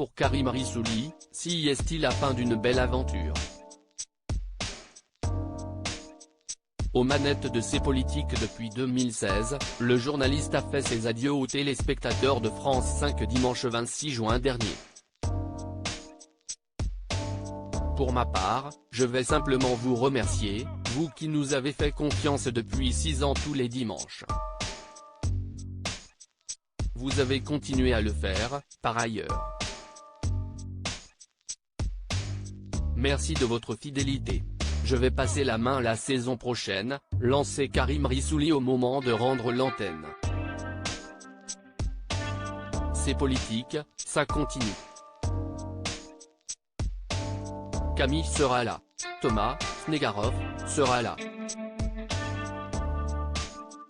pour Karim Rissouli, si est-il la fin d'une belle aventure? Aux manettes de ses politiques depuis 2016, le journaliste a fait ses adieux aux téléspectateurs de France 5 dimanche 26 juin dernier. Pour ma part, je vais simplement vous remercier, vous qui nous avez fait confiance depuis 6 ans tous les dimanches. Vous avez continué à le faire, par ailleurs. Merci de votre fidélité. Je vais passer la main la saison prochaine, lançait Karim Rissouli au moment de rendre l'antenne. C'est politique, ça continue. Camille sera là. Thomas Snegarov sera là.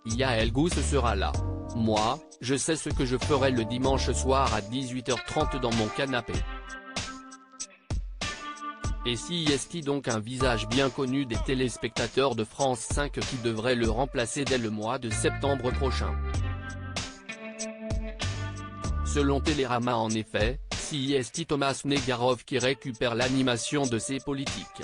Yael Gousse sera là. Moi, je sais ce que je ferai le dimanche soir à 18h30 dans mon canapé. Et si est-il donc un visage bien connu des téléspectateurs de France 5 qui devrait le remplacer dès le mois de septembre prochain? Selon Télérama en effet, si est Thomas Snegarov qui récupère l'animation de ses politiques.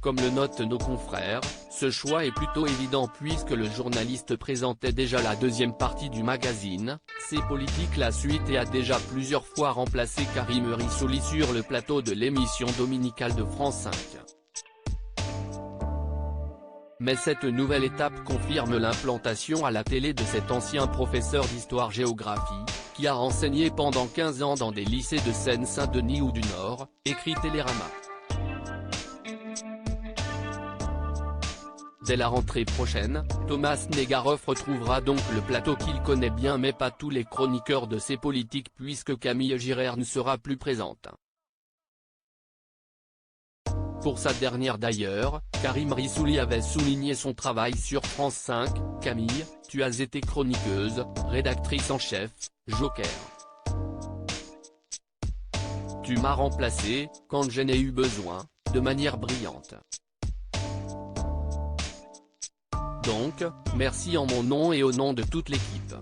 Comme le notent nos confrères, ce choix est plutôt évident puisque le journaliste présentait déjà la deuxième partie du magazine, C'est politique la suite et a déjà plusieurs fois remplacé Karim Rissouli sur le plateau de l'émission dominicale de France 5. Mais cette nouvelle étape confirme l'implantation à la télé de cet ancien professeur d'histoire-géographie, qui a enseigné pendant 15 ans dans des lycées de Seine-Saint-Denis ou du Nord, écrit Télérama. Dès la rentrée prochaine, Thomas Snegarov retrouvera donc le plateau qu'il connaît bien mais pas tous les chroniqueurs de ses politiques puisque Camille Girard ne sera plus présente. Pour sa dernière d'ailleurs, Karim Rissouli avait souligné son travail sur France 5, Camille, tu as été chroniqueuse, rédactrice en chef, Joker. Tu m'as remplacé, quand j'en ai eu besoin, de manière brillante. Donc, merci en mon nom et au nom de toute l'équipe.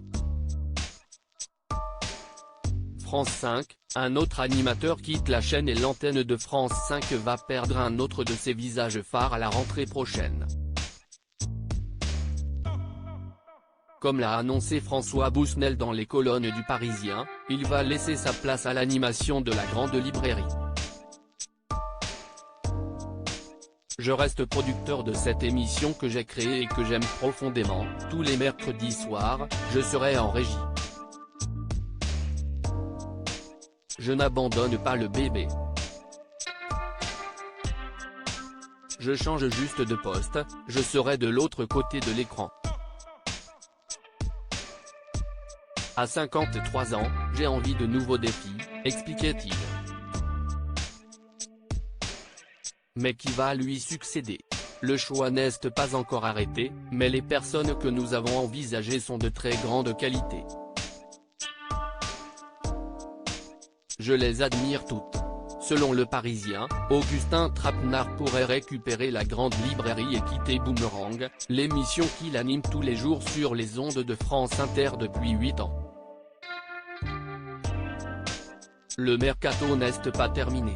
France 5, un autre animateur quitte la chaîne et l'antenne de France 5 va perdre un autre de ses visages phares à la rentrée prochaine. Comme l'a annoncé François Bousnel dans les colonnes du Parisien, il va laisser sa place à l'animation de la grande librairie. Je reste producteur de cette émission que j'ai créée et que j'aime profondément, tous les mercredis soirs, je serai en régie. Je n'abandonne pas le bébé. Je change juste de poste, je serai de l'autre côté de l'écran. À 53 ans, j'ai envie de nouveaux défis, expliquait-il. Mais qui va lui succéder? Le choix n'est pas encore arrêté, mais les personnes que nous avons envisagées sont de très grande qualité. Je les admire toutes. Selon Le Parisien, Augustin Trapenard pourrait récupérer la grande librairie et quitter Boomerang, l'émission qu'il anime tous les jours sur les ondes de France Inter depuis 8 ans. Le mercato n'est pas terminé.